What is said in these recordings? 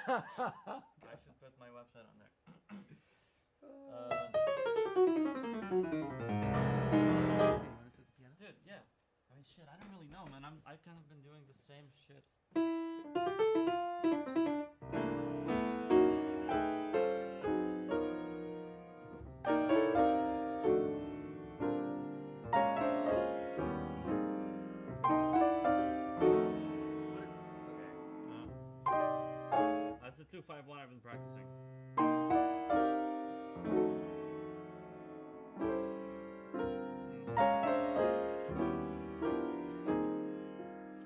I should put my website on there. You want to sit the piano? Dude, yeah. I mean, shit. I don't really know, man. I've kind of been doing the same shit. What is it? Okay. That's the 2-5-1 I've been practicing.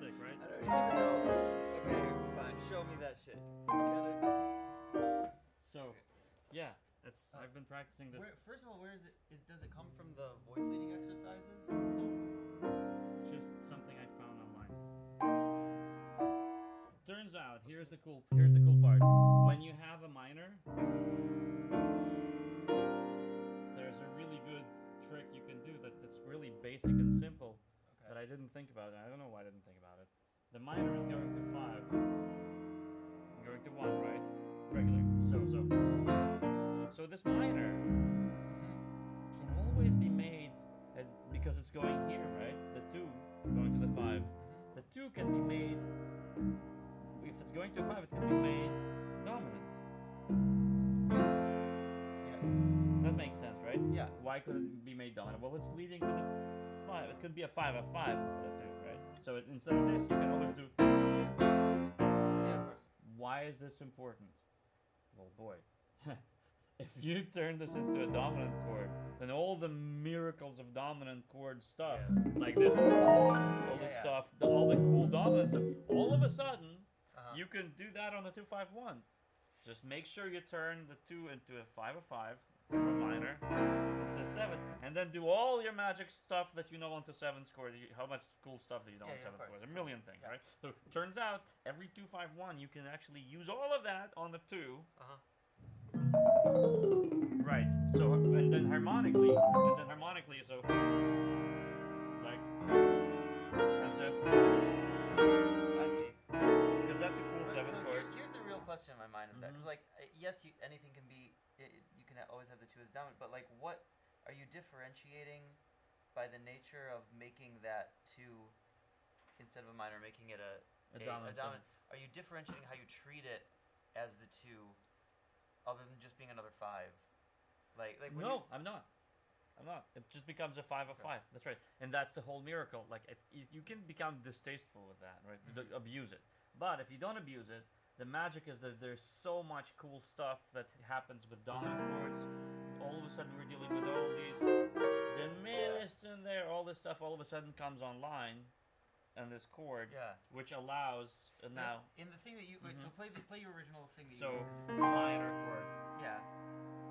Sick, right? I don't even know. Okay, fine. Show me that shit. So, yeah, I've been practicing this. First of all, where is it? Does it come from the voice leading exercises? It's just something I found online. Turns out, here's the cool part. When you have a minor, there's a really good trick you can do that's really basic and simple that I didn't think about. I don't know why I didn't think about it. The minor is going to 5, going to 1, right? Regular. So this minor can always be made because it's going here, right? The 2 going to the 5. The 2 can be made, if it's going to 5, it can be made dominant. Yeah. That makes sense, right? Yeah. Why could it be made dominant? Well, it's leading to the 5. It could be a 5-5 instead of 2, right? So instead of this, you can always do. Yeah, of course. Why is this important? Well, boy. If you turn this into a dominant chord, then all the miracles of dominant chord stuff, like this, all the stuff, all the cool dominant stuff, all of a sudden, you can do that on the 2-5-1. Just make sure you turn the 2 into a 5-5, from a minor, to 7, and then do all your magic stuff that you know onto 7th chord. How much cool stuff that you know on 7th chord? A million things, right? So turns out, every 2-5-1, you can actually use all of that on the 2. Right. So and then harmonically, so like that's it. I see. Because that's a cool 7th chord. Here's the real question in my mind of that. Because like, yes, anything can be. You can always have the 2 as dominant, but like, what are you differentiating by the nature of making that 2 instead of a minor, making it a dominant? Are you differentiating how you treat it as the 2? Other than just being another 5, like no, I'm not. It just becomes a 5-5. Okay. That's right, and that's the whole miracle. Like you can become distasteful with that, right? Abuse it. But if you don't abuse it, the magic is that there's so much cool stuff that happens with dominant chords. All of a sudden, we're dealing with all these diminished in there. All this stuff all of a sudden comes online. And this chord, which allows now. In the thing that you so play your original thing that you. So minor chord. Yeah.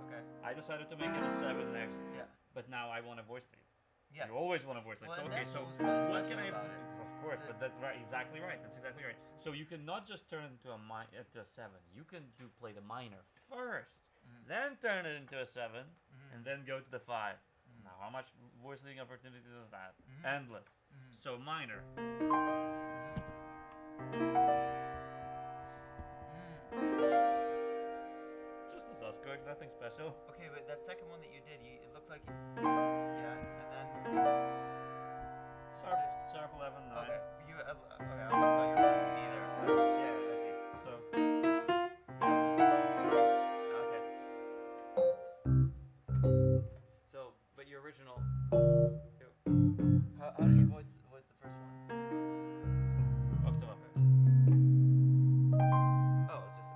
Okay. I decided to make it a 7 next. Yeah. But now I want a voice lead. Yes. You always want a voice lead. Well, so okay, so what can I? Of course, but that's right. Exactly right. That's exactly right. So you can not just turn it into a 7. You can play the minor first, then turn it into a 7, and then go to the 5. Now, how much voice leading opportunities is that? Endless. So minor. Just a sus chord, nothing special. Okay, but that second one that you did, it looked like and then sharp 11, 9. Okay, I almost thought you were going to be there. Yeah, I see. So. But your original. How did you voice the first one? Octave. Oh, it's just.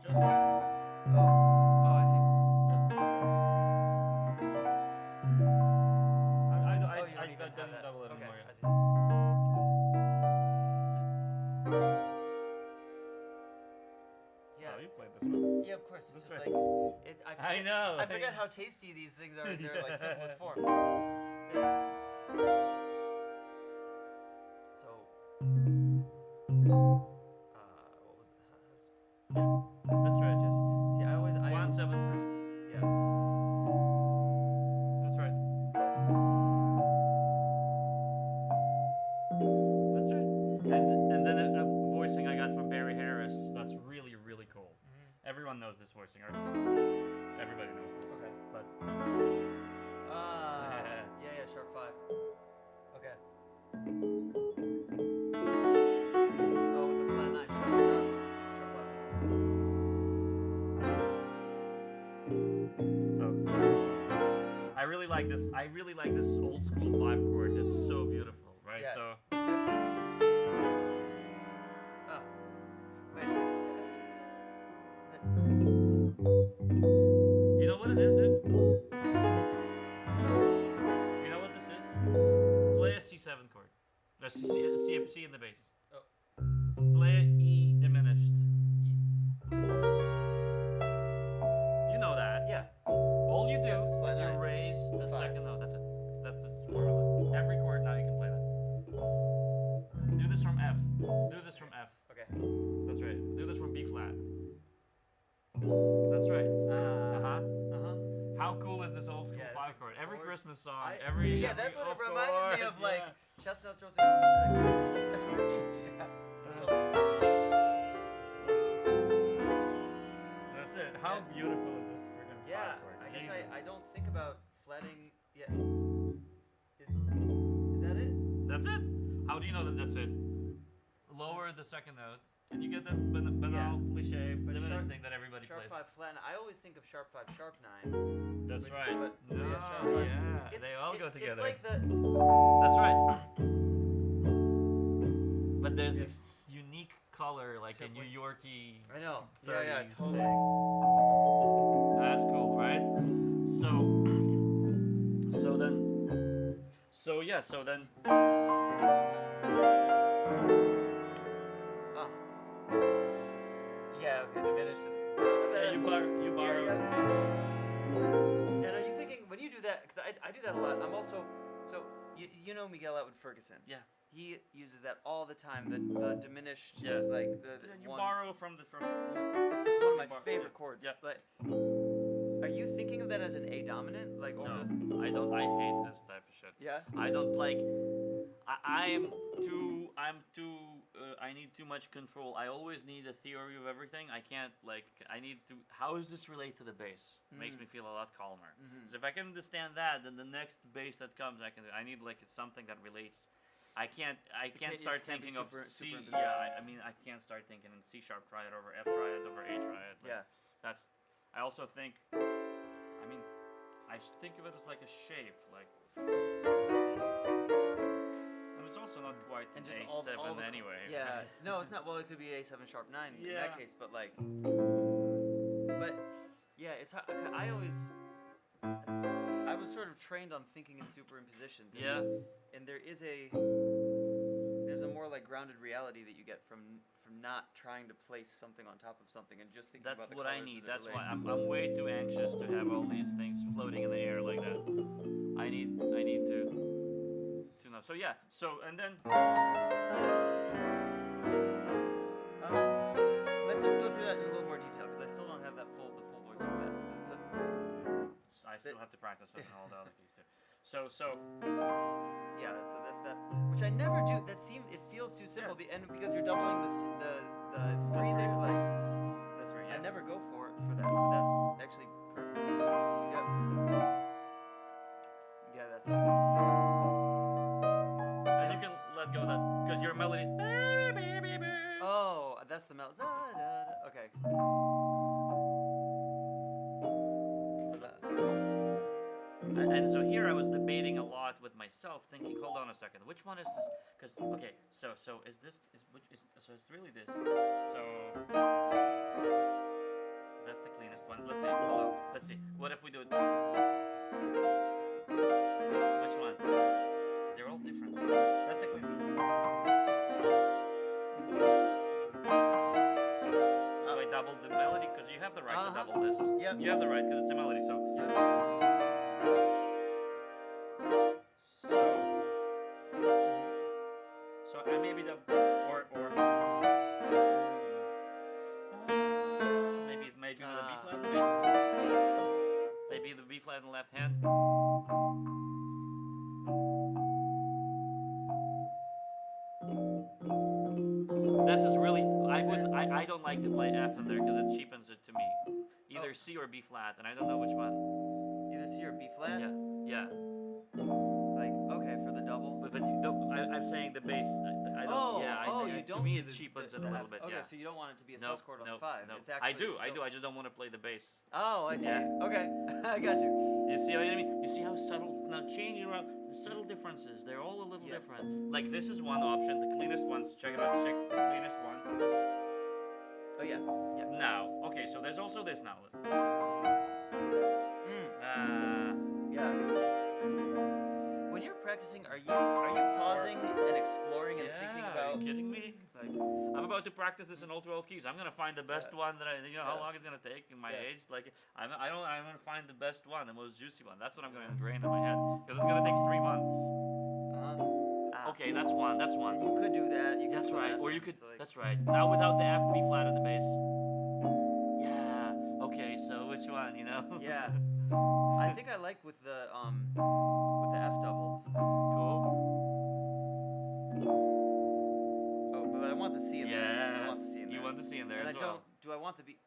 Just. Oh, I see. I don't double it anymore. I see. Yeah. Oh, you played this one. Yeah, of course. It's That's just right. like I know. I forget how tasty these things are in their like simplest form. Yeah. So, what was it? That's right. Just see, I 1-7-3. Yeah. That's right. That's right. like this. I really like this old school 5 chord. It's so beautiful, right? Yeah. So That's wait. you know what it is, dude? You know what this is? Play a C7 chord. A C in the bass. Oh. Play a E diminished. You know that. Yeah. All you do Yeah, it's flat is you nine. raise the 5. second note. That's it. That's the formula. Every chord now you can play that. Do this from F. Do this from F. Okay. That's right. Do this from B flat. That's right. How cool is this old school Yeah, 5 chord? Every chord. Christmas song, every Yeah, that's what it of reminded me course, of, like yeah. chestnuts roasting. Yeah. That's it. How Yeah. beautiful is this friggin' Yeah, 5 chord? I guess Jesus. I don't think about flatting. Yeah. Is that it? That's it. How do you know that that's it? Lower the second note, and you get that banal cliche But diminished sharp- thing that everybody Sharp plays. 5 flat. I always think of sharp 5, sharp 9. That's But- right. but- No, yeah, sharp 5. yeah, they all go together. It's like the. That's right. But there's Yeah. this unique color, like a New Yorkie. I know. 30s Yeah, totally. thing. That's cool, right? So then. Ah. Yeah. Okay. Diminished. Yeah, you borrow. And are you thinking when you do that? Because I do that a lot. I'm also so you know Miguel Atwood Ferguson. Yeah. He uses that all the time. The diminished. Yeah. Like the Yeah, you one. borrow from the. It's one of my favorite yeah. chords. Yeah. But are you thinking of that as an A dominant? Like over the, No, I don't. I hate this type of shit. yeah. I don't like. I'm too. I need too much control. I always need a theory of everything. I can't like. I need to. How does this relate to the bass? Makes me feel a lot calmer. Because if I can understand that, then the next bass that comes, I need like something that relates. I can't can't start just can't be thinking of super- C. superimpositions. Yeah, I mean I can't start thinking in C sharp triad over F triad over A triad. Like, Yeah. That's. I also think. I mean, I think of it as like a shape, like. And it's also not quite And an just A7 all the anyway. Yeah. No, it's not. Well, it could be A7 sharp 9 in Yeah. that case, but like. But yeah, it's how I always. I was sort of trained on thinking in superimpositions. Yeah. And there's a more like grounded reality that you get from not trying to place something on top of something and just thinking That's about the what I colors need. as it That's why relates. I'm way too anxious to have all these things floating in the air like that. I need to know. So yeah. So and then Let's just go through that in a little more detail because I still don't have the full voice over that. I still have to practice with all the other keys too. So Yeah, so that's that, which I never do. It feels too simple, and because you're doubling the 3 there, like the 3. Yeah. I never go for that, but that's actually perfect. Yep. Yeah, that's. And you can let go of that because your melody. Oh, that's the melody. Okay. And so here I was debating a lot with myself, thinking, hold on a second, which one is this? Because okay, so is this so it's really this. So that's the cleanest one. Let's see. Hold on. Let's see. What if we do it? Which one? They're all different. That's the cleanest one. Do I double the melody? Because you have the right to double this. Yep. You have the right because it's a melody. So. Yep. So I maybe the or maybe the B flat in the bass. Maybe the B flat in the left hand. This is really I don't like to play F in there because it cheapens it to me. Either C or B flat, and I don't know which one. Either C or B flat. Yeah. Like okay for the double. But I'm saying the bass. I don't. Oh, yeah. you don't. To me, do it the, cheapens the, it the a little F, bit. Okay, Yeah. so you don't want it to be a No, sus chord on no, the 5. no. It's actually I still... just don't want to play the bass. Oh, I see. Yeah. Okay, I got you. You see what I mean? You see how subtle, now changing around, the subtle differences, they're all a little different. Like this is one option, the cleanest ones, check it out, check the cleanest one. Oh yeah. Yeah. Now, okay, so there's also this now. Yeah. When you're practicing, are you pausing and exploring and thinking about? Are you kidding me? Like, I'm about to practice this in all 12 keys. I'm gonna find the best one that how long it's gonna take in my age. Like I'm gonna find the best one, the most juicy one. That's what I'm gonna ingrain in my head because it's gonna take 3 months. Okay, that's one. You could do that. That's right. Or you could. That's right. Now without the F, B flat on the bass. Yeah. Okay. So which one? Yeah. I think I like with the F double. Cool. Oh, but I want the C in there. I want the C in there. You want the C in there and as I well. don't. Do I want the B?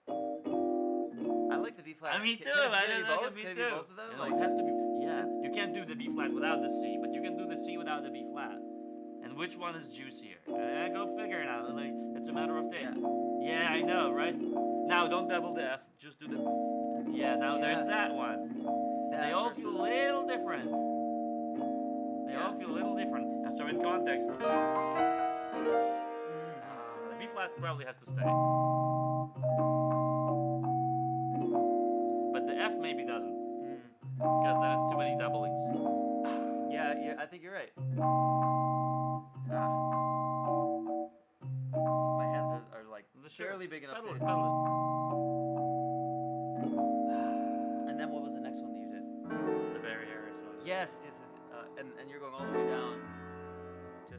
I like the B flat. Me too. Can it I be both? Can it be both of them? It has to be. Yeah. You can't do the B flat without the C, but you can do the C without the B flat. And which one is juicier? Go figure it out. Like, it's a matter of taste. Yeah, I know, right? Now don't double the F. Just do the. Yeah. Now there's that one. They all feel a little different. They all feel a little different. And so in context, the B flat probably has to stay. But the F maybe doesn't. Because then it's too many doublings. Yeah, I think you're right. My hands are like fairly big enough to... Pedal And then what was the next one that you did? The Barry Harris one. Yes. And you're going all the way down to...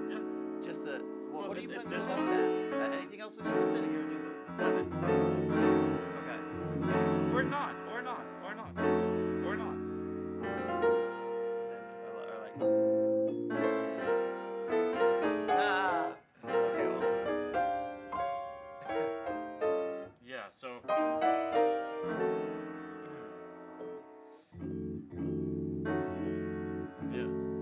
Yeah. Just the... What are you playing with your left hand? Anything else with your left hand? Or you're doing the 7? Okay. Or not. Okay, well. Yeah, so.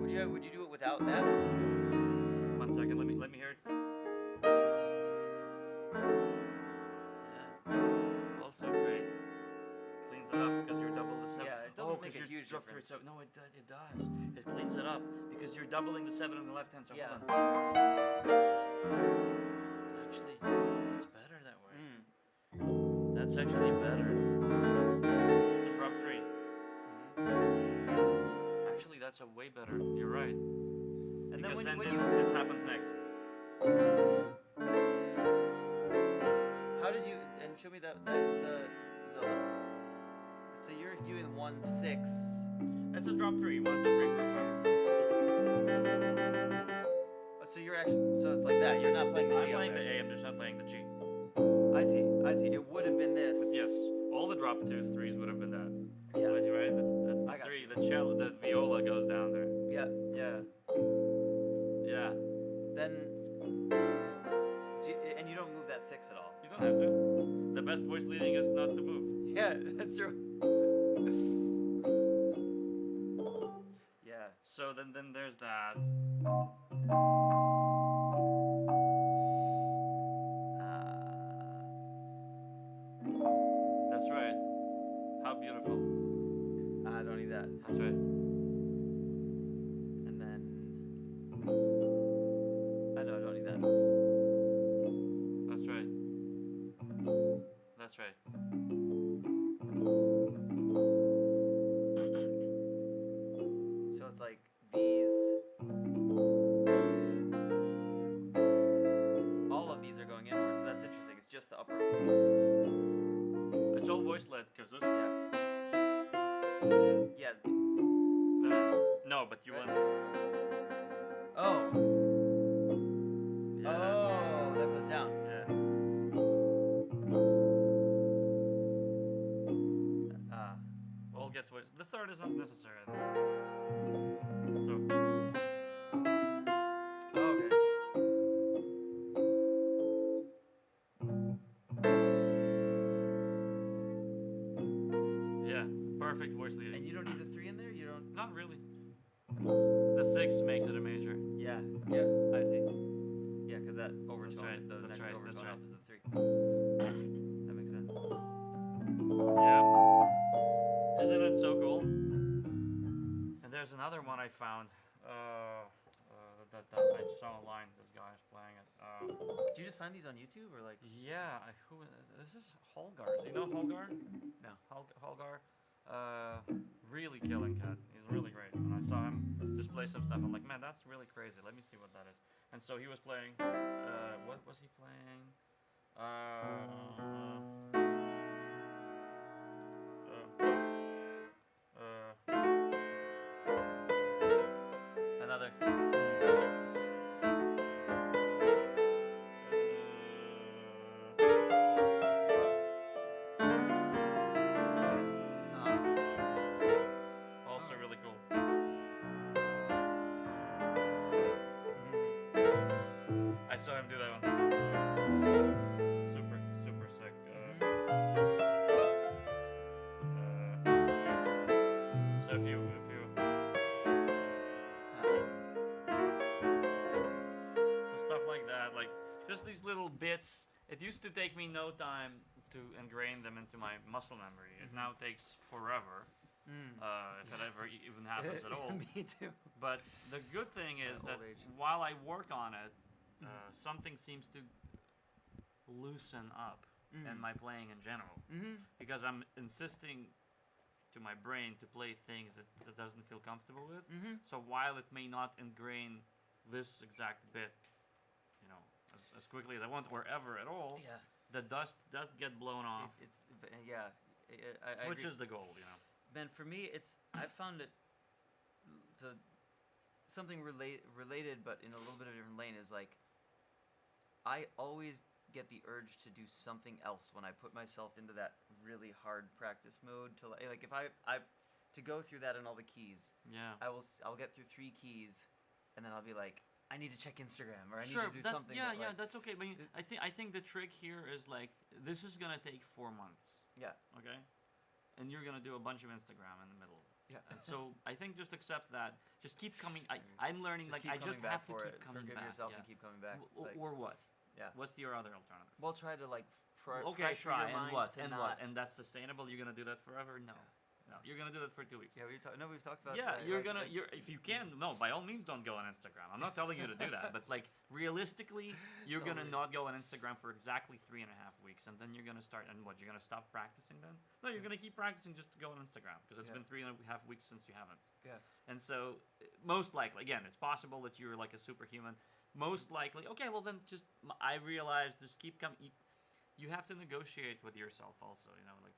Yeah. Would you do it without that? 1 second, let me hear it. Yeah. Also great. Cleans it up because you're double the 7. Yeah, it doesn't make a huge difference. No, it does. It cleans it up because you're doubling the 7 on the left hand. So hold on. Actually, it's better that way. That's actually better. It's a drop 3. Actually, that's a way better. You're right. And because then when this happens next. How did you... And show me the so you're doing 1-6. That's a drop 3. 1, 2, 3, 4, 5. So you're actually... So it's like that. You're not playing the G. I'm playing the A. I'm just not playing the G. I see. It would have been this. But yes, all the drop 2s, 3s would have been that. Yeah. Right? That's the 3. The cello, the viola goes down there. Yeah. Then... And you don't move that 6 at all. You don't have to. The best voice leading is not to move. Yeah, that's true. Yeah. So then there's that. That's right. How beautiful. I don't need that. That's right. And then... I know, I don't need that. That's right. That's right. So it's like these... All of these are going inwards, so that's interesting. It's just the upper... It's all voice led because this. Yeah. No, but you want. Oh. Yeah. Oh, that goes down. Yeah. All gets voice. The third is not necessary. So. Okay. Yeah. perfect voice leading. And you don't need the 3 in there? You don't... Not really. The 6 makes it a major. Yeah, I see. Yeah, because that overtone, right, the that's next right, overtone that's right. up is the 3. That makes sense. Yeah. Isn't it so cool? And there's another one I found. That I saw online. This guy is playing it. Do you just find these on YouTube or like? Yeah. This is Holgar. Do you know Holgar? No. Holgar. Really killing cat. He's really great. And I saw him just play some stuff. I'm like, man, that's really crazy. Let me see what that is. And so he was playing. What was he playing? Another. Also really cool. I saw him do that one. Super sick. So if you so stuff like that, like just these little bits. It used to take me no time to ingrain them into my muscle memory. It now takes forever. If it ever even happens at all. Me too. But the good thing is that while I work on it, something seems to loosen up in my playing in general. Because I'm insisting to my brain to play things that it doesn't feel comfortable with. So while it may not ingrain this exact bit, you know, as quickly as I want or ever at all, the dust does get blown off. Which is the goal, you know. Man, for me, I found it. So something related, but in a little bit of a different lane is like, I always get the urge to do something else when I put myself into that really hard practice mode. To like if I to go through that and all the keys. Yeah. I'll get through 3 keys, and then I'll be like, I need to check Instagram or I need to do something. Yeah, that's okay. But I think the trick here is like this is gonna take 4 months. Yeah. Okay. And you're gonna do a bunch of Instagram in the middle. Yeah. And so I think just accept that. Just keep coming. I'm learning just like I just have to keep coming Forgive back. yourself and keep coming back. Or what? Yeah. What's your other alternative? Well, try to like okay, pressure try your and mind what? to And not. what? And that's sustainable? You're gonna do that forever? No. No, you're gonna do that for 2 weeks. Yeah, we've talked about. Yeah, that, you're like, gonna. If you can, no, by all means, don't go on Instagram. I'm not telling you to do that, but like realistically, you're gonna not go on Instagram for exactly 3.5 weeks, and then you're gonna start. And what? You're gonna stop practicing then? No, you're gonna keep practicing just to go on Instagram because it's been 3.5 weeks since you haven't. Yeah. And so, most likely, again, it's possible that you're like a superhuman. Most likely, okay, well then, just I realized just keep coming. You have to negotiate with yourself also. You know, like.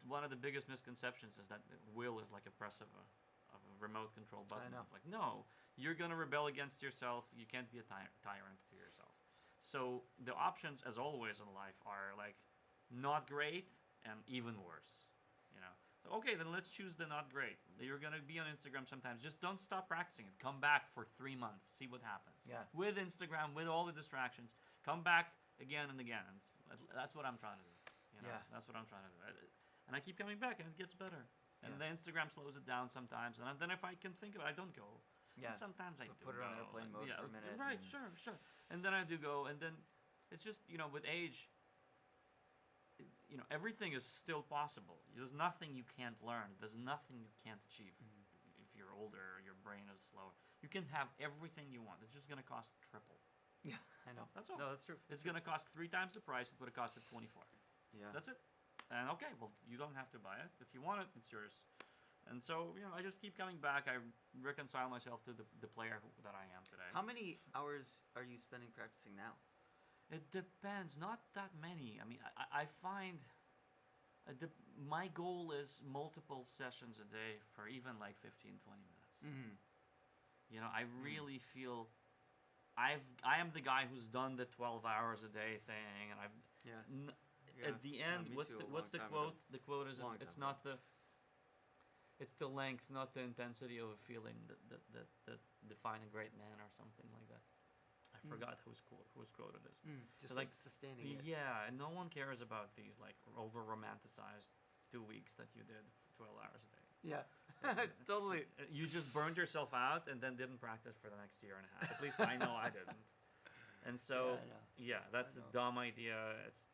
One of the biggest misconceptions is that will is like a press of a remote control button. I know. It's like, no, you're going to rebel against yourself. You can't be a tyrant to yourself. So the options, as always in life, are like not great and even worse. You know, okay, then let's choose the not great. You're going to be on Instagram sometimes. Just don't stop practicing it. Come back for 3 months. See what happens. Yeah. With Instagram, with all the distractions, come back again and again. And that's what I'm trying to do. You know? Yeah. That's what I'm trying to do. And I keep coming back, and it gets better. And the Instagram slows it down sometimes. And then if I can think of it, I don't go. Yeah. And sometimes I do put it go. on airplane mode for a minute. Right, sure. And then I do go. And then it's just, you know, with age, you know, everything is still possible. There's nothing you can't learn. There's nothing you can't achieve. If you're older, your brain is slower. You can have everything you want. It's just going to cost triple. Yeah, I know. That's all. No, that's true. It's going to cost 3 times the price it would have costed 24. Yeah. That's it. And okay, well, you don't have to buy it. If you want it, it's yours. And so, you know, I just keep coming back. I reconcile myself to the player that I am today. How many hours are you spending practicing now? It depends. Not that many. I mean, I find my goal is multiple sessions a day for even like 15, 20 minutes. You know, I really feel I am the guy who's done the 12 hours a day thing, and I've at the end, what's the quote? Ago. The quote is it's not the length, not the intensity of a feeling that define a great man or something like that. I forgot whose quote it is. Just like sustaining it. Yeah, and no one cares about these like over romanticized 2 weeks that you did 12 hours a day. Yeah. Totally. You just burned yourself out and then didn't practice for the next year and a half. At least I know I didn't. And so, that's a dumb idea. It's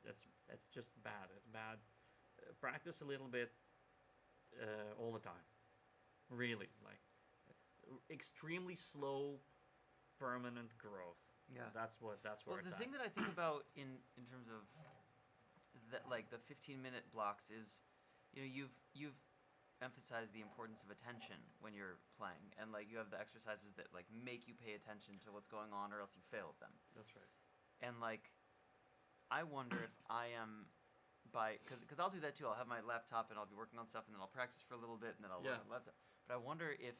just bad. It's bad. Practice a little bit all the time. Really, like extremely slow, permanent growth. Yeah. That's where it's the at. thing that I think about in terms of that, like the 15-minute blocks, is, you've emphasized the importance of attention when you're playing, and like you have the exercises that like make you pay attention to what's going on, or else you fail at them. That's right. And like, I wonder if I am because I'll do that too. I'll have my laptop and I'll be working on stuff, and then I'll practice for a little bit, and then I'll work on the laptop. But I wonder if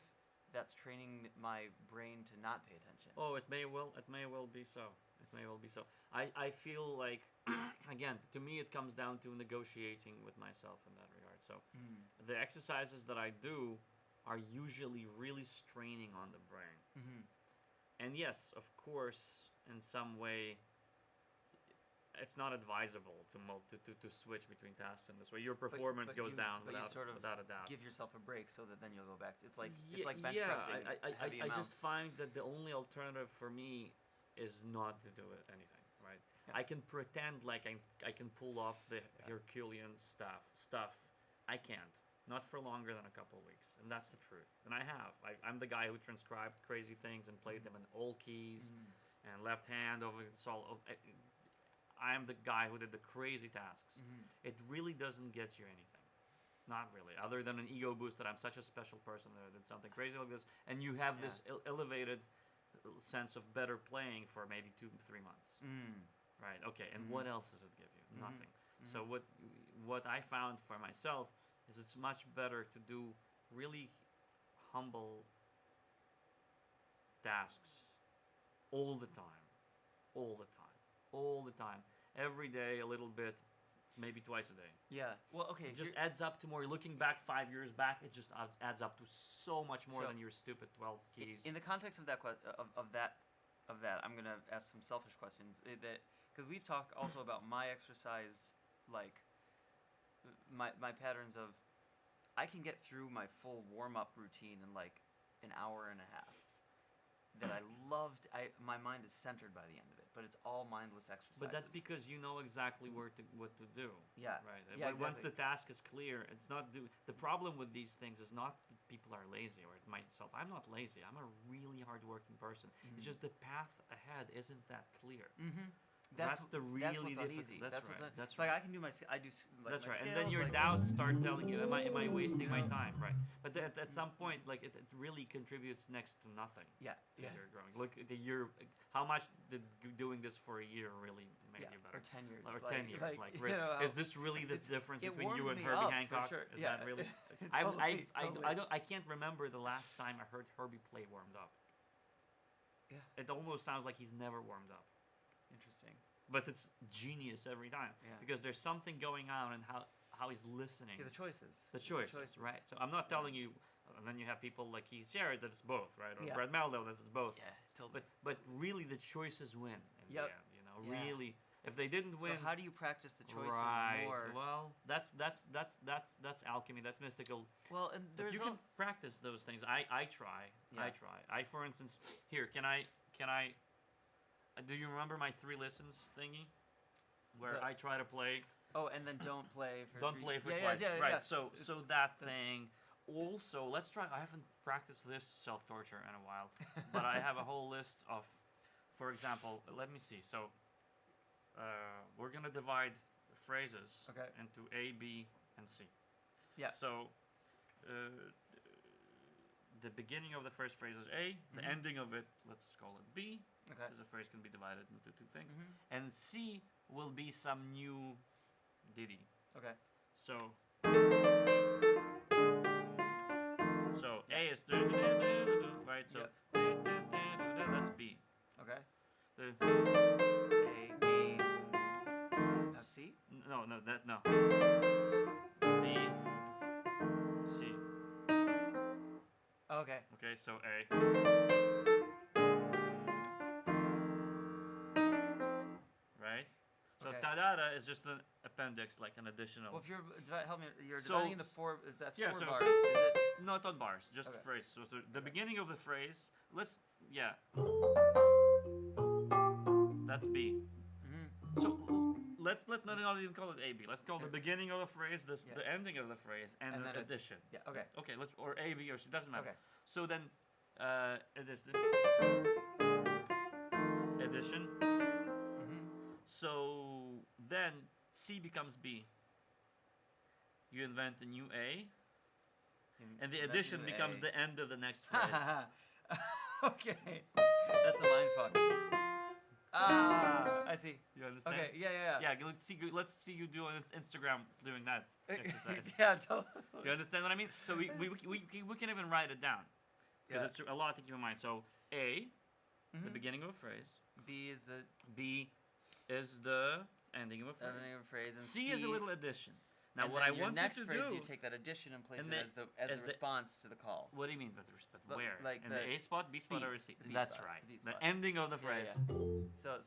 that's training my brain to not pay attention. Oh, it may well be so. It may well be so. I feel like, again, to me it comes down to negotiating with myself in that regard. So the exercises that I do are usually really straining on the brain. Mm-hmm. And yes, of course, in some way, it's not advisable to switch between tasks in this way. Your performance goes down without a doubt. Give yourself a break so that then you'll go back. It's like bench pressing. I just find that the only alternative for me is not to do anything. Right? Yeah. I can pretend like I can pull off the Herculean stuff. I can't. Not for longer than a couple of weeks, and that's the truth. And I have. I'm the guy who transcribed crazy things and played them in all keys and left hand over solo. I'm the guy who did the crazy tasks. It really doesn't get you anything. Not really. Other than an ego boost that I'm such a special person that I did something crazy like this. And you have this elevated sense of better playing for maybe 2 to 3 months. Right, okay. And what else does it give you? Nothing. So what I found for myself is it's much better to do really humble tasks all the time. Every day, a little bit, maybe twice a day. Yeah. Well, okay. It just adds up to more. Looking back 5 years back, it just adds up to so much more than your stupid 12 keys. In the context of that of that, I'm gonna ask some selfish questions. Because we've talked also about my exercise, like my patterns of, I can get through my full warm-up routine in like an hour and a half. That I loved. My mind is centered by the end of it, but it's all mindless exercises. But that's because you know exactly what to do. Yeah. Right. Yeah, Once the task is clear, it's not the problem with these things is not that people are lazy, or myself. I'm not lazy. I'm a really hardworking person. It's just the path ahead isn't that clear. That's what's uneasy. That's right. That's right. Like I can do my. I do. Like, that's my right. scales, And then your like, doubts start telling you, am I wasting my time? Right. But at some point, like it really contributes next to nothing. Yeah. To your growing. Look at the year. How much did doing this for a year really make you better? Or 10 years. Or 10 years. Like is this really the difference between you and me Herbie up, Hancock? for sure. Is that really? Totally. I can't remember the last time I heard Herbie play warmed up. Yeah. It almost sounds like he's never warmed up. Interesting. But it's genius every time because there's something going on in how he's listening. Yeah, the choices. The choices, right? So I'm not telling you, and then you have people like Keith Jarrett that it's both, right? Or Brad Meldo that it's both. Yeah, totally. But really, the choices win in the end. You know, really, if they didn't win. So how do you practice the choices more? Well, that's alchemy. That's mystical. Well, and you can practice those things. I try. Yeah. I try. For instance, here, can I? Do you remember my 3 listens thingy? Where I try to play. Oh, and then don't play for twice. Yeah, right. Yeah. So that's thing. Also, let's try. I haven't practiced this self-torture in a while, but I have a whole list of, for example, let me see. So we're gonna divide phrases into A, B, and C. Yeah. So the beginning of the first phrase is A. The ending of it, let's call it B. Okay. Because the phrase can be divided into 2 things. And C will be some new ditty. Okay. So A is right. So that's B. Okay. The A, B. That's C? No. B, C. Okay. Okay. So A. Right? So Okay. ta-da-da is just an appendix, like an additional. Well, if you're help me, you're So- dividing into four. That's yeah, 4 so- bars. Is it? Not on bars, just Okay. phrase. So the beginning of the phrase, that's B. Mm-hmm. So let's not even call it A B. Let's call the beginning of a phrase Yeah. the ending of the phrase and, And the then addition. Yeah. Okay. Okay, let's or A B or C, doesn't matter. Okay. So then addition. Mm-hmm. So then C becomes B. You invent a new A, and the addition becomes the end of the next phrase. Okay. That's a mindfuck. I see. You understand? Okay. Yeah. Yeah, let's see you do on Instagram doing that exercise. Yeah. Totally. You understand what I mean? So we can even write it down because Yeah. it's a lot to keep in mind. So A, the Mhm. beginning of a phrase. B is the B is the ending of a phrase. ending of a phrase, and C is a little addition. Now, and what then I your want next you to phrase, do. you take that addition and place and it the- as as the the- response to the call. What do you mean with respect? But Where? like in the the A spot, B spot, B, or C? the B That's spot, right. B The spot. ending of the Yeah, phrase. So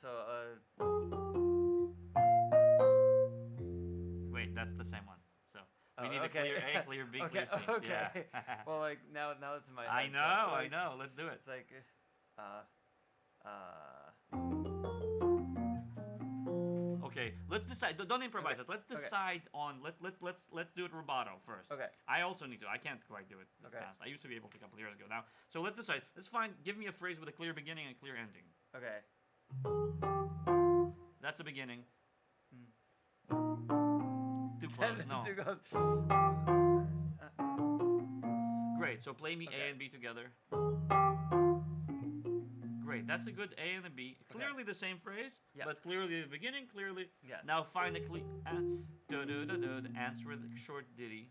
Wait, that's the same one. So we Oh, need okay. a clear A, clear B, Okay, clear C. okay. Yeah. well, like now it's in my head. I so, know, like, I know. Let's do it. It's like Okay, let's decide. Don't improvise Okay, it. Let's okay. decide on. Let's do it rubato first. Okay. I also need to. I can't quite do it that Okay. fast. I used to be able to a couple years ago. Now, so let's decide. Let's find. Give me a phrase with a clear beginning and clear ending. Okay. That's the beginning. Mm. Too close. No. Two goes. Great. So play me Okay. A and B together. Great. That's a good A and a B. Clearly the same phrase, Yeah. but clearly the beginning. Clearly. Yeah. Now find a clear. The answer with a short ditty.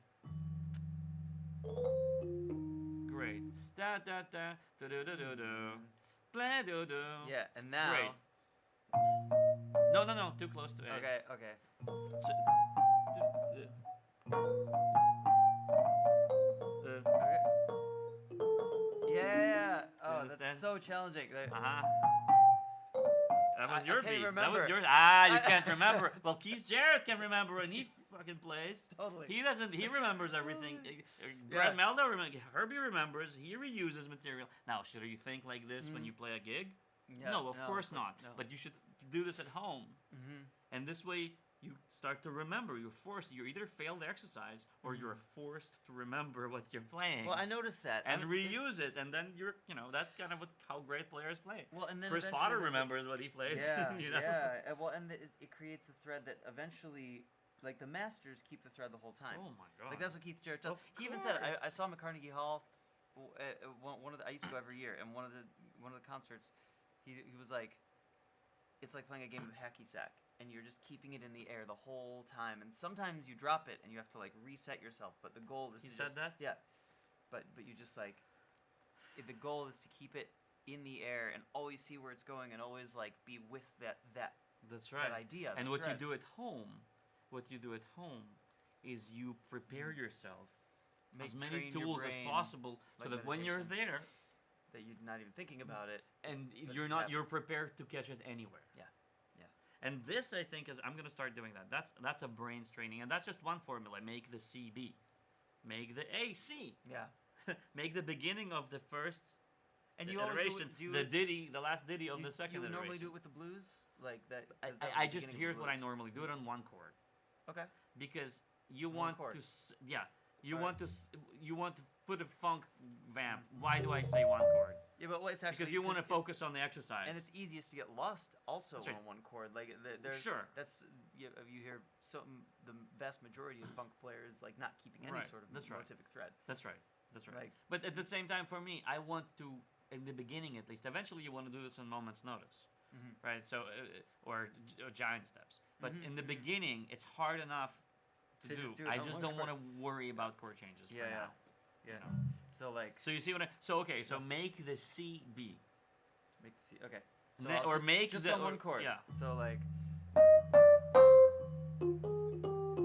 Great. Da da da da da da da da. Blah do do. Yeah, and now. Great. No. Too close to A. Okay. Okay. So, Okay. Yeah. Oh, understand? that's so challenging. Like, uh-huh. That was I your can't beat. That remember. was yours. You I- can't remember. Well, Keith Jarrett can remember, and he fucking plays. Totally. He doesn't. He remembers everything. Yeah. Brad Meldo remembers. Herbie remembers. He reuses material. Now, should you think like this when you play a gig? Yeah, No, of course not. No. But you should do this at home, Mm-hmm. and this way you start to remember. You're forced. You either fail the exercise or you're forced to remember what you're playing. Well, I noticed that. and I mean, reuse it, and then that's kind of how great players play. Well, and then Chris eventually Potter there's a- remembers what he plays. Yeah, you know? yeah. Well, and it creates a thread that eventually, like the masters keep the thread the whole time. Oh my god. Like that's what Keith Jarrett does. Of He even said, course. I saw him at Carnegie Hall. One of the I used to go every year, and one of the concerts, he was like, it's like playing a game of hacky sack, and you're just keeping it in the air the whole time, and sometimes you drop it, and you have to like reset yourself. But the goal is He to said just, that? Yeah, but you just like, the goal is to keep it in the air and always see where it's going, and always like be with that That's right. idea. And the what thread. you do at home, is you prepare yourself as many train your tools as brain possible, so like that when you're meditation. there, that you're not even thinking about it. and But you're it not, you're happens. prepared to catch it anywhere. Yeah. And this, I think, is I'm gonna start doing that. That's a brains training, and that's just one formula. Make the C B, make the A C, Yeah. make the beginning of the first And you always iteration, the ditty, the last ditty of the second You would iteration. normally do it with the blues, like that. 'cause that was I the just beginning of here's the what I blues. normally do it on one chord, Okay. because you One want chord. to you Alright. want to put a funk vamp. Why do I say one chord? Yeah, but it's actually Because you want to it's- focus on the exercise. and it's easiest to get lost also That's right. on one chord. Like there's Sure. That's you hear the vast majority of funk players like not keeping any Right, sort of that's right. motivic thread. That's right. That's right. Like- But at the same time, for me, I want to, in the beginning at least, eventually you want to do this on moment's notice, Mhm. right? So, or giant steps. But Mhm, in the mhm. beginning, it's hard enough to To do. just do it I on just one don't chord. want to worry about chord changes for Yeah, now. Yeah. You know? So like So you see what I? So okay. So make the C B. make the C. Okay. So Ne- I'll or just, make just the- on one or- chord. yeah. So like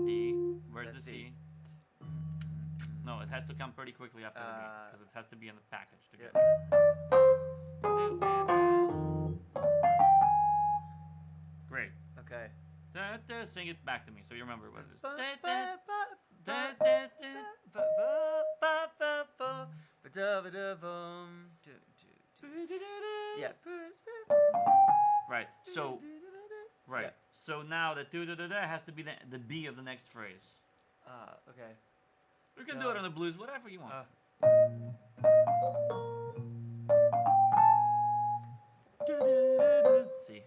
B. Where's the That's C? D. No, it has to come pretty quickly after the B Uh, because it has to be in the package Yeah. together. Great. Okay. Da, da, sing it back to me so you remember what it is. Yeah. Right. So. Right. Yeah. So now the do da da da has to be the B of the next phrase. Okay. We can do it on the blues, whatever you want. Let's see.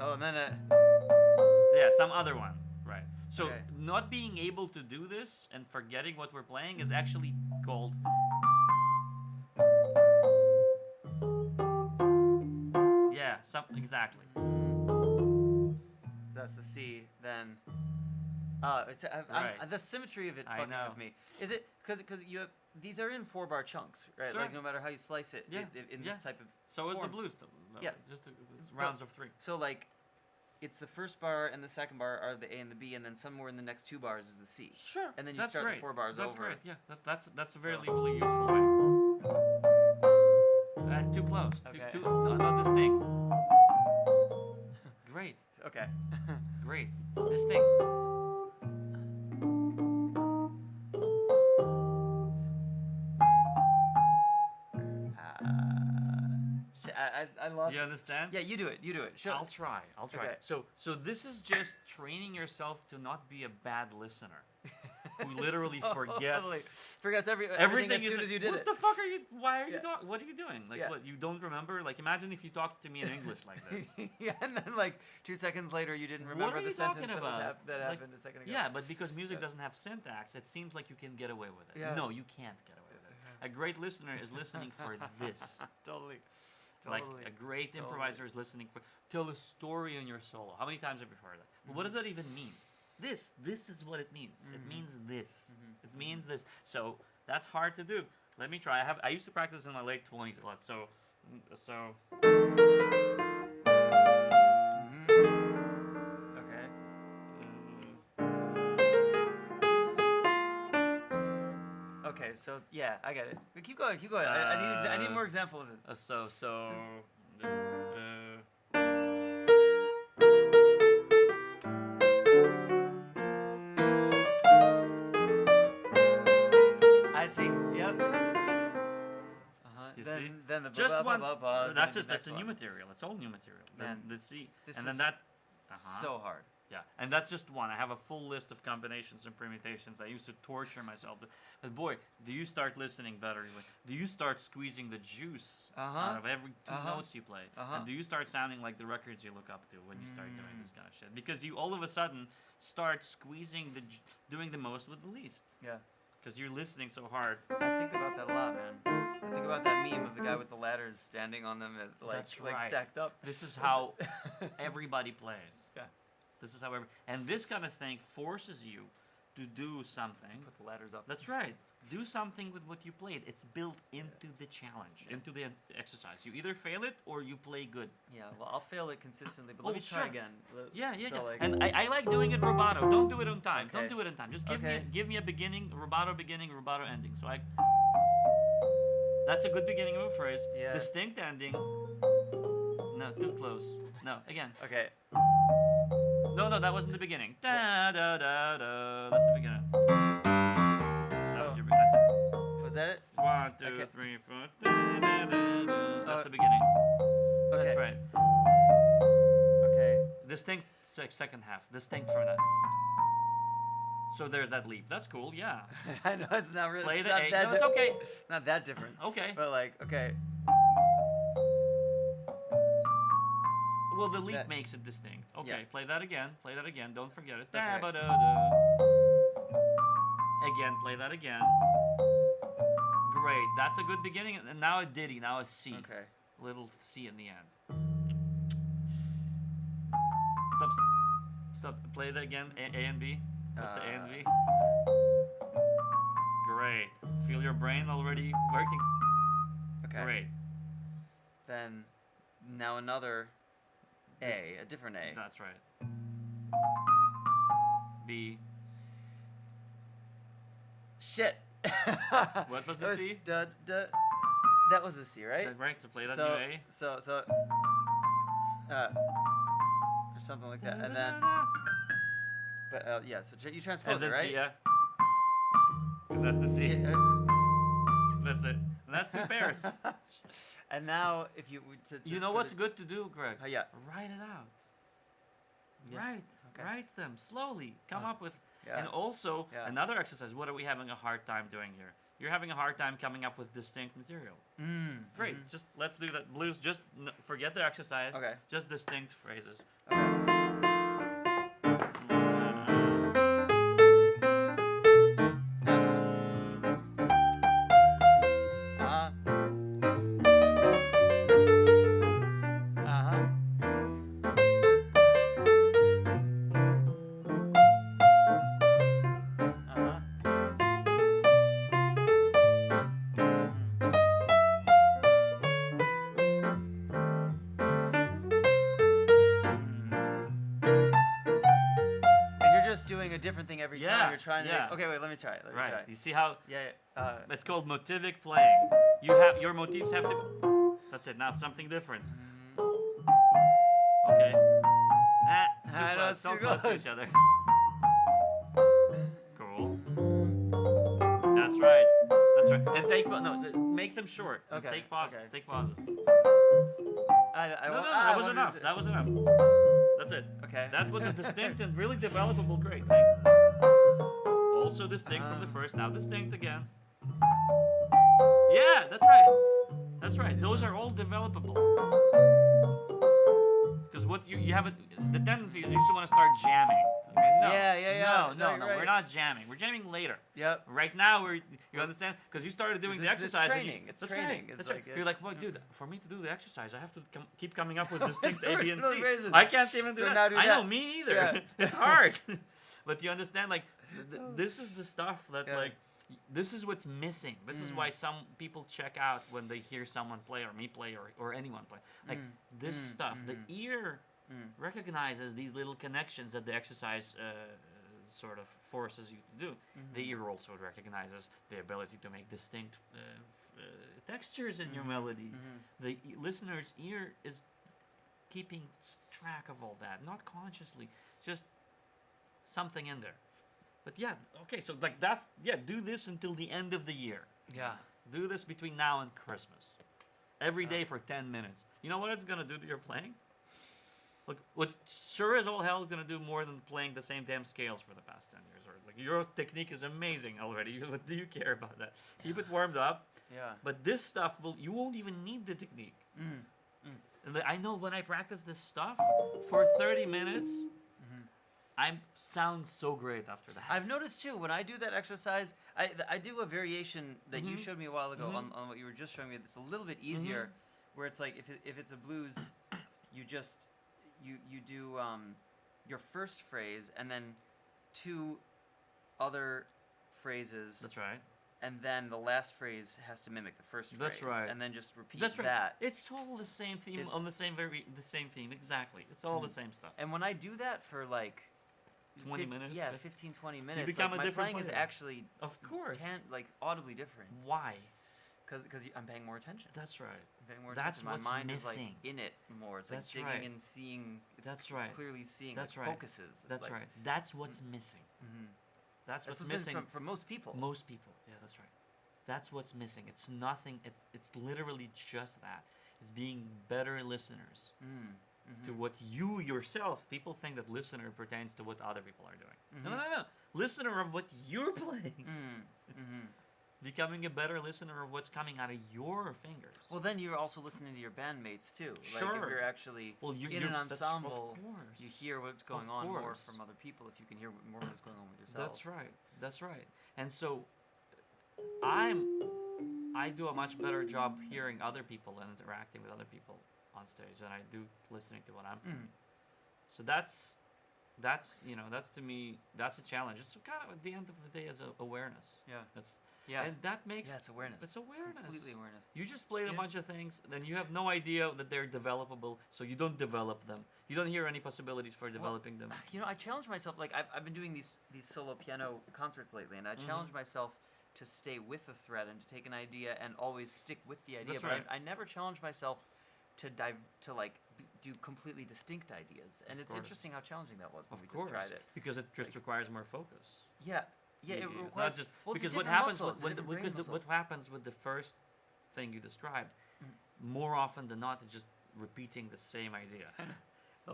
Oh, and then Yeah, some other one. Right. So Okay. not being able to do this and forgetting what we're playing is actually called. Yeah. Exactly. that's the C. Then. It's Right. the symmetry of it's I fucking know. with me. Is it because you have these are in 4-bar chunks, right? Sure. Like no matter how you slice it, Yeah. in Yeah. this type of. So is the form. blues. Yeah. Just rounds of 3. So like, it's the first bar and the second bar are the A and the B, and then somewhere in the next 2 bars is the C. Sure. And then you that's start great. the 4 bars That's over. great. Yeah. That's a really So- really useful way. Too close. Okay. Not distinct. Great. Okay. Great. Distinct. I lost. You understand? Yeah, you do it. You do it. Show. I'll try. Okay. So this is just training yourself to not be a bad listener who literally Totally. forgets Forgets everything as is soon as you did what it. the fuck are you? Why are you Yeah. talking? What are you doing? Like Yeah. what? You don't remember? Like imagine if you talked to me in English like this. Yeah, and then like 2 seconds later, you didn't What remember are the you sentence talking that was about? that Like, happened a second ago. Yeah, but because music Yeah. doesn't have syntax, it seems like you can get away with it. Yeah. No, you can't get away with it. A great listener is listening for this. Totally. Like a great improviser is listening for tell a story in your solo. How many times have you heard that? But what does that even mean? This is what it means. It means this. It means this. So that's hard to do. Let me try. I used to practice in my late 20s a lot. So Okay. Okay, so yeah, I get it. But keep going, keep going. I need more example of this. I see. Yep. You then, see? Then the just one. That's the new material. It's all new material. Man, the C. this And then is that. so hard. Yeah, and that's just one. I have a full list of combinations and permutations. I used to torture myself. But boy, do you start listening better? Do you start squeezing the juice out of every 2 notes you play? And do you start sounding like the records you look up to when you start doing this kind of shit? Because you all of a sudden start squeezing doing the most with the least. Yeah. Because you're listening so hard. I think about that a lot, man. I think about that meme of the guy with the ladders standing on them, That's like right. stacked up. This is how everybody plays. Yeah. This is how and this kind of thing forces you to do something. Put the ladders up. That's right. Do something with what you played. It's built into the challenge, into the exercise. You either fail it or you play good. Yeah, well, I'll fail it consistently, but let me try sure. again. Yeah. Like- And I like doing it rubato. Don't do it on time. Okay. Don't do it on time. Just Okay. give me a beginning, rubato, ending. So that's a good beginning of a phrase. Yeah. Distinct ending. No, too close. No, again. Okay. No, that wasn't the beginning. Da da da da. That's the beginning. That was your beginning. Was that it? 1, 2, Okay. 3, 4. Da, da, da, da. That's the beginning. Okay. That's right. Okay. Distinct second half. Distinct from that. So there's that leap. That's cool. Yeah. I know it's not really. Play it's the not A. that No, it's okay. Not that different. Okay. But like, okay. Well, the leap That- makes it distinct. Okay. Yeah. Play that again. Play that again. Don't forget it. Okay. Da, ba, da, da. Again. Play that again. Great. That's a good beginning. And now a ditty. Now a C. Okay. Little C in the end. Stop. Play that again. A and B. That's the A and B. Great. Feel your brain already working. Okay. Great. Then, now another A, a different A. That's right. B. Shit. What was the That C? That was the C, right? Right. So play that So, new A. or something like that, and then But yeah, so you transpose And it, then right? C, yeah. And that's the C. Yeah, That's it. And that's 2 pairs. and now, if you You know what's good to do, Greg? Yeah. Write it out. Yeah. Write them slowly. Come up with. Yeah. And also Yeah. another exercise. What are we having a hard time doing here? You're having a hard time coming up with distinct material. Great. Just let's do that. Blues. Just forget the exercise. Okay. Just distinct phrases. Okay. Doing a different thing every time. You're trying to make, okay, wait, let me try it. Let me try it. You see how Yeah. it's called motivic playing. You have your motifs have to. That's it. Now something different. Okay. I know, it's Don't too close to close. each other. Cool. That's right. That's right. And make them short. And Okay, take pauses. okay. Take pauses. No, That was enough. That was enough. That's it. Okay. That was a distinct and really developable great thing. Also distinct from the first, now distinct again. Yeah, that's right. That's right. Those are all developable. Because what you have the tendency is you just want to start jamming. No, Yeah. No, you're right. we're not jamming. We're jamming later. Yep. Right now, you understand? Because you started doing the It's exercise. training. And It's that's training. Right. It's That's like right. You're like, well, dude, for me to do the exercise, I have to keep coming up with distinct A, B, and No C. phrases. I can't even do So that. now do I that. know, me either. Yeah. It's hard. But you understand, like, this is the stuff that, Yeah. like, this is what's missing. This is why some people check out when they hear someone play or me play or anyone play. Like, this stuff. The ear recognizes these little connections that the exercise sort of forces you to do. The ear also recognizes the ability to make distinct textures in your melody. The listener's ear is keeping track of all that, not consciously, just something in there. But yeah, okay, so like do this until the end of the year. Yeah. Do this between now and Christmas. Every day for 10 minutes. You know what it's going to do to your playing? Look, what sure as all hell is going to do more than playing the same damn scales for the past 10 years. Or like your technique is amazing already. What do you care about that? Keep it warmed up. Yeah. But this stuff you won't even need the technique. And I know when I practice this stuff for 30 minutes, I sound so great after that. I've noticed too when I do that exercise, I do a variation that you showed me a while ago on what you were just showing me. That's a little bit easier, where it's like if it's a blues, you just you do your first phrase and then 2 other phrases. That's right. And then the last phrase has to mimic the first phrase. That's right. And then just repeat That's right. that. It's all the same theme on the same theme exactly. It's all the same stuff. And when I do that for like 20 minutes. Yeah, 15, 20 minutes. become like, a my different playing is player. actually Of course. like audibly different. Why? Because I'm paying more attention. That's right. I'm paying more That's attention. what's My mind missing. is like in it more. It's like That's digging right. and seeing. It's That's right. Clearly seeing. That's like, right. Focuses. That's like, right. That's what's missing. That's what's missing for most people. Most people. Yeah, that's right. That's what's missing. It's nothing. It's literally just that. It's being better listeners to what you yourself. People think that listener pertains to what other people are doing. No. Listener of what you're playing. Becoming a better listener of what's coming out of your fingers. Well, then you're also listening to your bandmates too. Like Sure. if you're actually in an ensemble, you hear what's going on more from other people. If you can hear more what's going on with yourself. That's right. That's right. And so, I do a much better job hearing other people and interacting with other people on stage than I do listening to what I'm playing. So that's to me, that's a challenge. It's kind of at the end of the day as awareness. And that makes it's awareness. It's awareness. Completely awareness. You just played a bunch of things, then you have no idea that they're developable, so you don't develop them. You don't hear any possibilities for developing them. You know, I challenge myself. Like I've been doing these solo piano concerts lately, and I challenge myself to stay with the thread and to take an idea and always stick with the idea. That's but right. I never challenge myself to do completely distinct ideas. And it's course. interesting how challenging that was when we Of course, just tried it. because it just requires more focus. Yeah. Yeah, it It's requires, not just well, it's a because what different happens muscle, it's a when different brain because muscle. what happens with the first thing you described, more often than not, it's just repeating the same idea.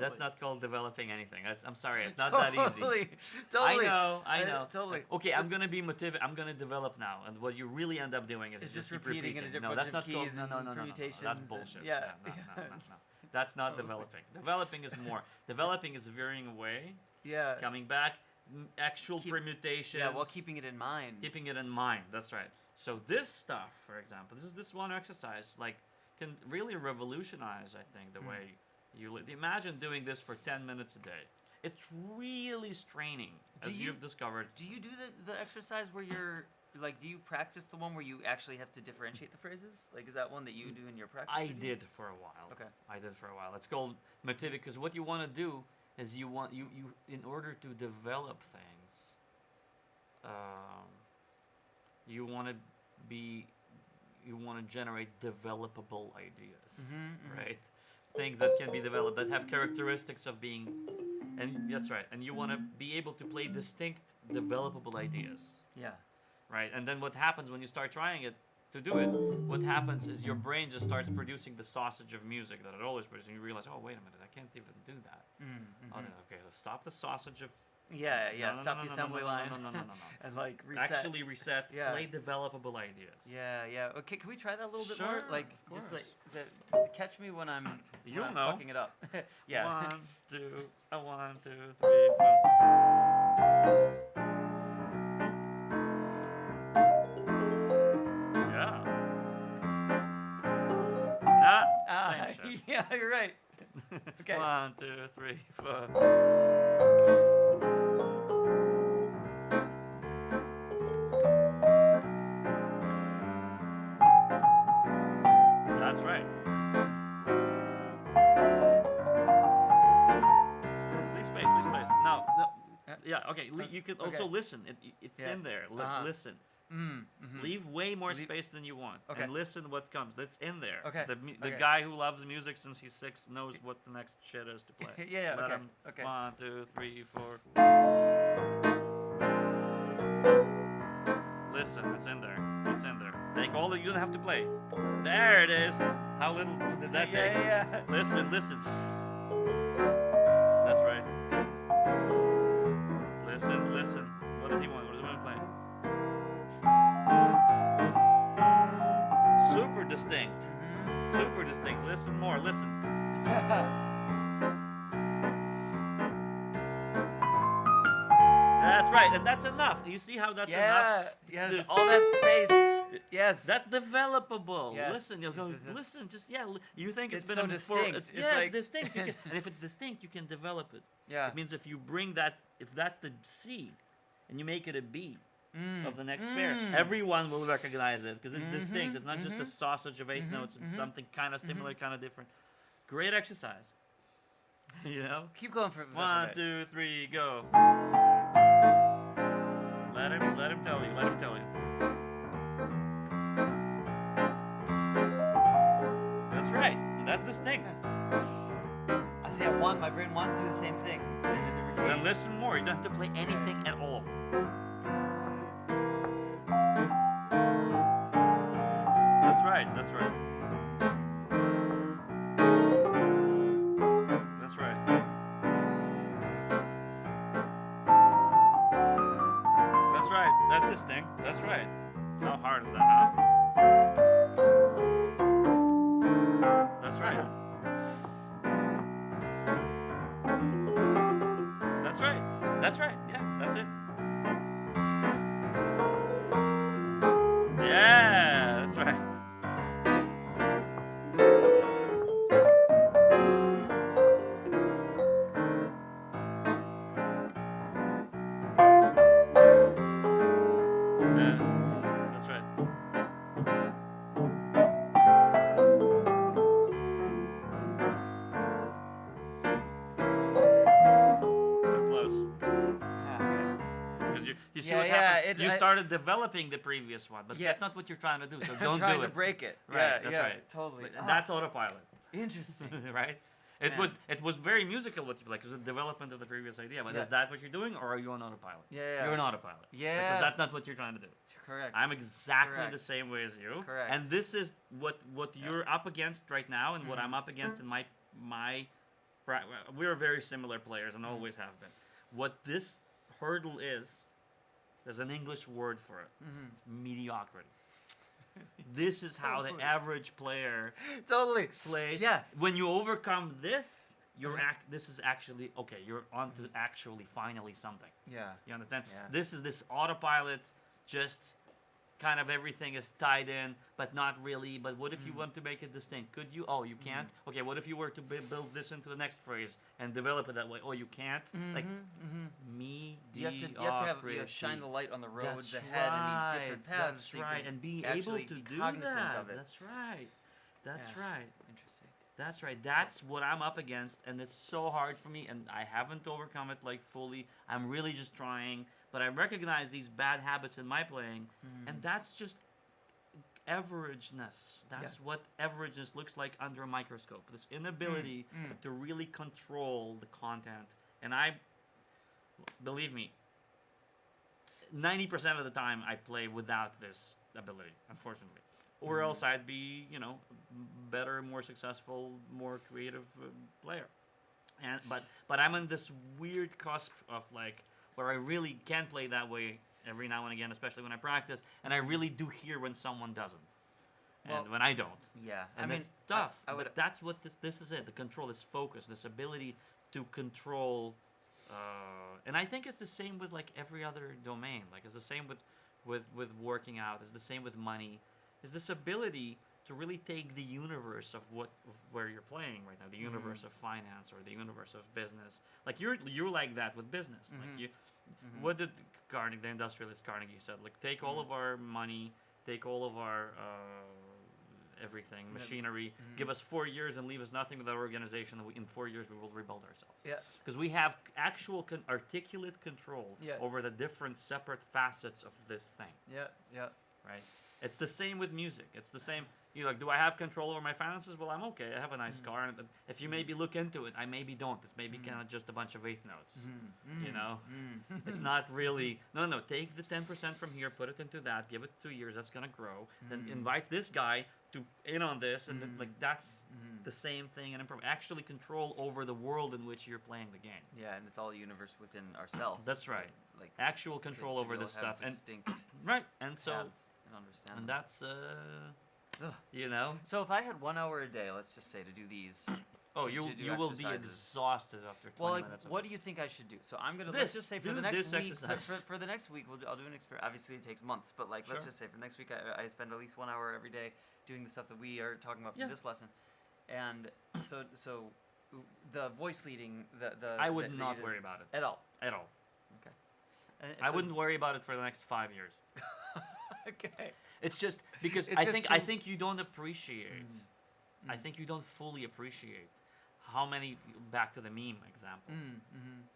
That's not called developing anything. I'm sorry, it's not that easy. Totally. I know. Totally. Okay, I'm gonna be motivated. I'm gonna develop now, and what you really end up doing is It's you just keep repeating in a repeating. No, different that's not called. keys No, and no. permutations That's and- bullshit. yeah. No. That's not Totally. developing. Developing is more. Developing is veering away, Yeah. coming back, actual permutations. Yeah, while keeping it in mind. Keeping it in mind. That's right. So this stuff, for example, this one exercise, like, can really revolutionize, I think, the way you imagine doing this for 10 minutes a day. It's really straining, as you've discovered. Do you do the exercise where you're like, do you practice the one where you actually have to differentiate the phrases? Like, is that one that you do in your practice? I routine? did for a while. Okay. I did for a while. It's called motivic, because what you want to do is you in order to develop things, you want to generate developable ideas, right? Things that can be developed, that have characteristics of being, and that's right. And you want to be able to play distinct, developable ideas, Yeah. right? And then what happens when you start trying it to do it? What happens is your brain just starts producing the sausage of music that it always produces, and you realize, oh, wait a minute, I can't even do that. Oh, no, okay, let's stop the sausage of. Yeah. No, Stop the assembly line. No. And like reset. Actually reset. Yeah. Play developable ideas. Yeah. Okay, can we try that a little bit more? Sure, Like, of just course. like, catch me when I'm, You'll I'm know. fucking it up. Yeah. 1, 2, 1, 2, 3, 4. Yeah. Same shit. Yeah, you're right. Okay. 1, 2, 3, 4. That's right. Leave space. No. Yeah. Okay. You could also listen. It's Yeah. in there. Listen. Leave way more space than you want, Okay. and listen what comes. That's in there. Okay. The Okay. guy who loves music since he's 6 knows what the next shit is to play. Yeah, Let okay, him. okay. 1, 2, 3, 4. Listen, it's in there. It's in there. Take all you don't have to play. There it is. How little did that take? Yeah. Listen. That's right. Listen. What does he want? What does he want to play? Super distinct. Super distinct. Listen more. Listen. That's right, and that's enough. You see how that's enough? Yes, all that space. Yes. That's developable. Yes, Listen, you'll go. yes. Listen, just you think It's been so a distinct. It's, It's yeah, like- it's distinct. You can, and if it's distinct, you can develop it. Yeah. It means if you bring that, if that's the C, and you make it a B of the next pair, everyone will recognize it because it's distinct. It's not just a sausage of 8 notes. It's something kind of similar, kind of different. Great exercise. You know. Keep going for 1, 2, 3, go. Let him tell you. Let him tell you. That's right. That's distinct. I see. My brain wants to do the same thing. In a different key. Then listen more. You don't have to play anything at all. That's right. That's right. That's right. That's right. That's distinct. That's right. How hard is that, huh? That's right. That's right. That's right. Yeah, that's it. Yeah, that's right. Yeah, that's right. Too close. Because you see Yeah, what yeah, happened? You started developing the previous one, but Yeah. that's not what you're trying to do, so I'm don't trying do to it. break it. Right, Yeah, that's yeah, right. totally. But that's autopilot, Interesting. right? It was very musical what you like. It was a development of the previous idea. But is that what you're doing, or are you on autopilot? Yeah. You're an autopilot. Yeah. Because that's not what you're trying to do. Correct. I'm exactly the same way as you. Correct. And this is what you're up against right now, and what I'm up against in my. We're very similar players, and always have been. What this hurdle is, there's an English word for it. It's mediocrity. This is how the average player plays. Yeah. When you overcome this, this is actually okay. You're on to actually finally something. Yeah. You understand? Yeah. This is this autopilot, just kind of everything is tied in, but not really. But what if you want to make it distinct? Could you? Oh, you can't? Okay, what if you were to build this into the next phrase and develop it that way? Oh, you can't? Like, mediocrity. You have to shine the light on the roads ahead in these different paths. That's so you right, can and be actually able to be do cognizant that. of it. That's right. That's right. Interesting. That's right. That's what I'm up against, and it's so hard for me, and I haven't overcome it like fully. I'm really just trying, but I recognize these bad habits in my playing, and that's just averageness. That's what averageness looks like under a microscope. This inability to really control the content. And believe me, 90% of the time I play without this ability, unfortunately. Or else I'd be, better, more successful, more creative player. But I'm on this weird cusp of where I really can play that way every now and again, especially when I practice, and I really do hear when someone doesn't, and when I don't. Yeah, and it's tough. But that's what this is it. The control, this focus, this ability to control. And I think it's the same with every other domain. It's the same with working out. It's the same with money. It's this ability to really take the universe of where you're playing right now, the universe of finance or the universe of business. You're like that with business. What did the industrialist Carnegie said? Take all of our money, take all of our everything, machinery, give us 4 years and leave us nothing with our organization, and in 4 years we will rebuild ourselves. Yeah. Because we have actual articulate control over the different separate facets of this thing. Yeah, yeah. Right? It's the same with music. It's the same. Do I have control over my finances? Well, I'm okay. I have a nice car. And if you maybe look into it, I maybe don't. It's maybe kind of just a bunch of eighth notes. It's not really. No. Take the 10% from here, put it into that, give it 2 years. That's gonna grow. Then invite this guy to in on this, and then, that's the same thing. And actually control over the world in which you're playing the game. Yeah, and it's all a universe within ourselves. That's right. Actual control over this stuff, and right. And so. Understand. And that's So if I had 1 hour a day, let's just say, to do these. You will be exhausted after 20 minutes. What do you think I should do? So I'm gonna let's just say for the next week. For the next week, I'll do an experiment. Obviously, it takes months, but let's just say for the next week, I spend at least 1 hour every day doing the stuff that we are talking about for this lesson, and so the voice leading I would not worry about it at all. At all. Okay. I wouldn't worry about it for the next 5 years. Okay. It's just because I think you don't appreciate. I think you don't fully appreciate how many. Back to the meme example.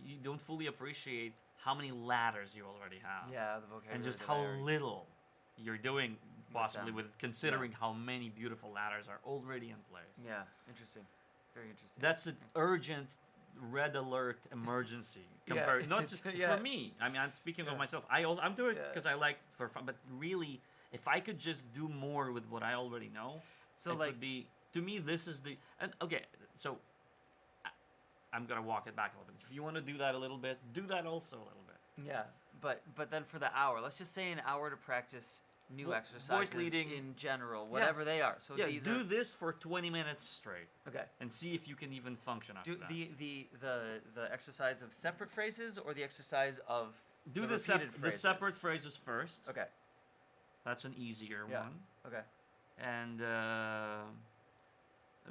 You don't fully appreciate how many ladders you already have. Yeah, the vocabulary. And just how little you're doing, possibly with considering how many beautiful ladders are already in place. Yeah, interesting. Very interesting. That's an urgent red alert emergency compared not just for me. I mean, I'm speaking of myself. I'm doing it because I like for fun, but really, if I could just do more with what I already know, so it would be, to me, this is the so I'm gonna walk it back a little bit. If you want to do that a little bit, do that also a little bit. Yeah, but then for the hour, let's just say an hour to practice new exercises, voice leading in general, whatever they are. So do this for 20 minutes straight. Okay. And see if you can even function after that. The exercise of separate phrases or the exercise of the separate phrases first. Okay. That's an easier one. Okay. And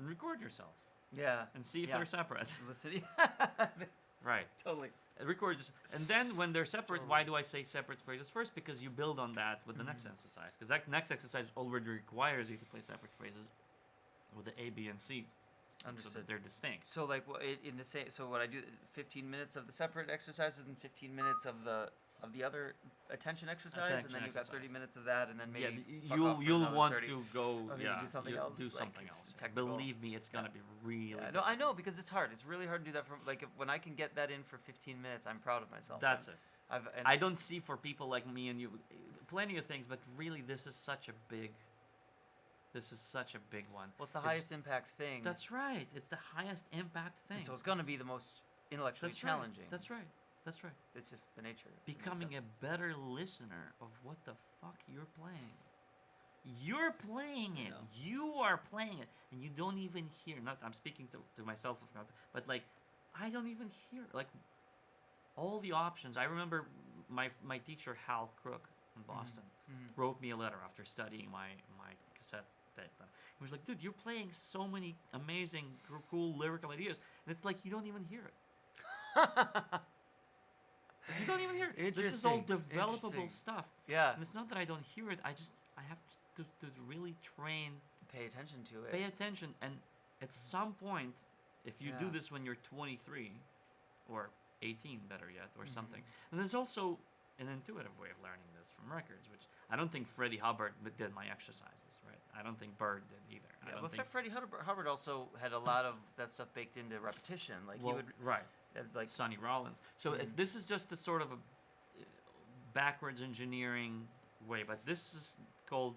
record yourself. Yeah. And see if they're separate. Listen. Right. Totally. Record this. And then when they're separate, why do I say separate phrases first? Because you build on that with the next exercise. Because that next exercise already requires you to play separate phrases with the A, B, and C. Understood. So that they're distinct. So in the same. So what I do is 15 minutes of the separate exercises and 15 minutes of the of the other attention exercise, and then you've got 30 minutes of that, and then maybe you'll want to go do something else. Do like, something else. Technical. Believe me, it's gonna be really. Yeah, no, I know, because it's hard. It's really hard to do that. When I can get that in for 15 minutes, I'm proud of myself. That's it. I don't see for people like me and you plenty of things, but really this is such a big one. What's the highest impact thing? That's right. It's the highest impact thing. And so it's going to be the most intellectually challenging. That's right. It's just the nature. Becoming a better listener of what the fuck you're playing. You're playing it. You are playing it, and you don't even hear. I'm speaking to myself, but like, I don't even hear like all the options. I remember my teacher Hal Crook in Boston wrote me a letter after studying my cassette tape. He was like, "Dude, you're playing so many amazing, cool lyrical ideas, and it's like you don't even hear it." You don't even hear it. This is all developable stuff. Yeah. And it's not that I don't hear it. I have to really train. Pay attention to it. Pay attention. And at some point, if you do this when you're 23 or 18, better yet, or something. And there's also an intuitive way of learning this from records, which I don't think Freddie Hubbard did my exercises, right? I don't think Bird did either. Yeah, but Freddie Hubbard also had a lot of that stuff baked into repetition. Like he would... Right. Like Sonny Rollins. So this is just the sort of a backwards engineering way, but this is called,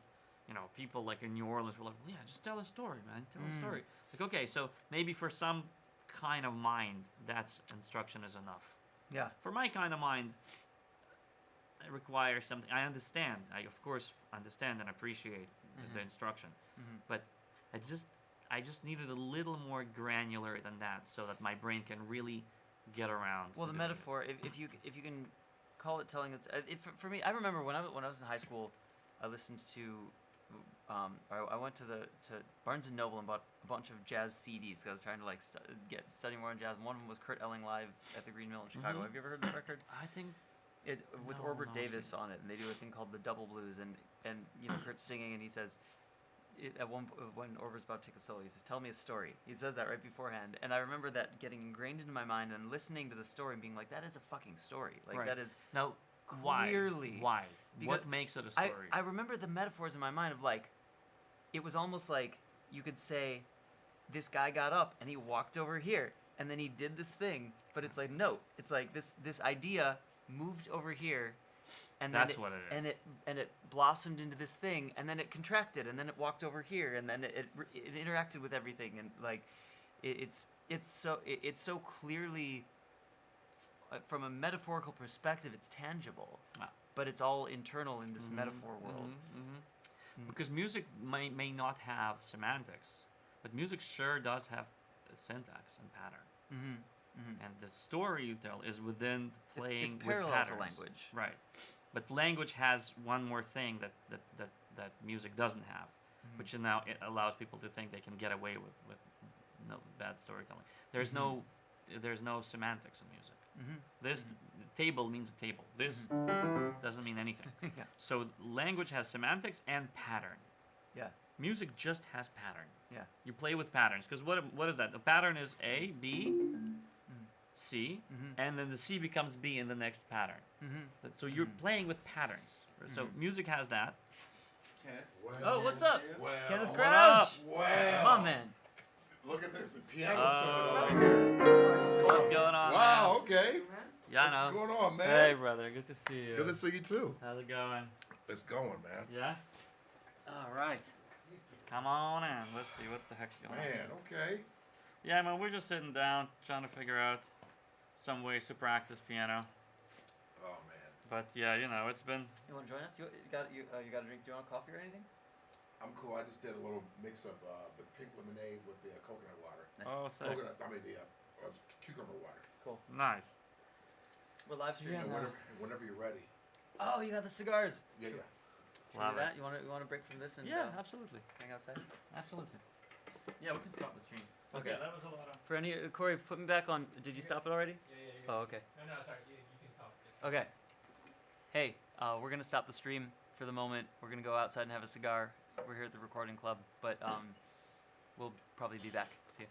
people like in New Orleans were like, yeah, just tell a story, man, tell a story. Like, okay, so maybe for some kind of mind, that's instruction is enough. Yeah. For my kind of mind, it requires something. I understand. I of course understand and appreciate the instruction, but I just needed a little more granular than that, so that my brain can really get around. Well, the metaphor, if you can call it telling, for me, I remember when I was in high school, I listened to, I went to Barnes and Noble and bought a bunch of jazz CDs because I was trying to study more on jazz. One of them was Kurt Elling live at the Green Mill in Chicago. Have you ever heard that record? I think with Orbert Davis on it, and they do a thing called the Double Blues, and Kurt's singing, and he says. When Orbert's about to take a solo, he says, "Tell me a story." He says that right beforehand, and I remember that getting ingrained into my mind and listening to the story and being like, "That is a fucking story." Like that is now clearly why? What makes it a story? I remember the metaphors in my mind of like, it was almost like you could say, this guy got up and he walked over here and then he did this thing, but it's like no, it's like this idea moved over here. And that's what it is. And it blossomed into this thing, and then it contracted, and then it walked over here, and then it interacted with everything, and like, it's so clearly, from a metaphorical perspective, it's tangible, but it's all internal in this metaphor world. Because music may not have semantics, but music sure does have syntax and pattern. And the story you tell is within playing it's parallel with patterns. To language, right? But language has one more thing that music doesn't have, which now it allows people to think they can get away with no bad storytelling. There's no semantics in music. This table means a table. This doesn't mean anything. So language has semantics and pattern. Yeah. Music just has pattern. Yeah. You play with patterns because what is that? The pattern is A, B, C, and then the C becomes B in the next pattern. So you're playing with patterns. So music has that. Oh, what's up? Well, Kenneth Crouch. Wow. Come on, man. Look at this, the piano sound over here. What's going on? Wow, Man? okay. Yeah, What's I know. going on, man? Hey, brother. Good to see you. Good to see you, too. How's it going? It's going, man. Yeah? All right. Come on in. Let's see what the heck's going on. Man, okay. Yeah, man, we're just sitting down trying to figure out some ways to practice piano. Oh, man. But yeah, it's been. You want to join us? You got a drink? Do you want a coffee or anything? I'm cool. I just did a little mix of the pink lemonade with the coconut water. Nice. Oh, sick. The cucumber water. Cool. Nice. We're live streaming. Whenever you're ready. Oh, you got the cigars. Yeah. Should we do that? You want to break from this and absolutely. hang outside? Absolutely. Yeah, we can stop the stream. Okay. Yeah, that was a lot of. For any Corey, put me back on. Did you stop it already? Yeah. Oh, okay. No, sorry. You can talk. Okay. Hey, we're gonna stop the stream for the moment. We're gonna go outside and have a cigar. We're here at the recording club, but we'll probably be back. See ya.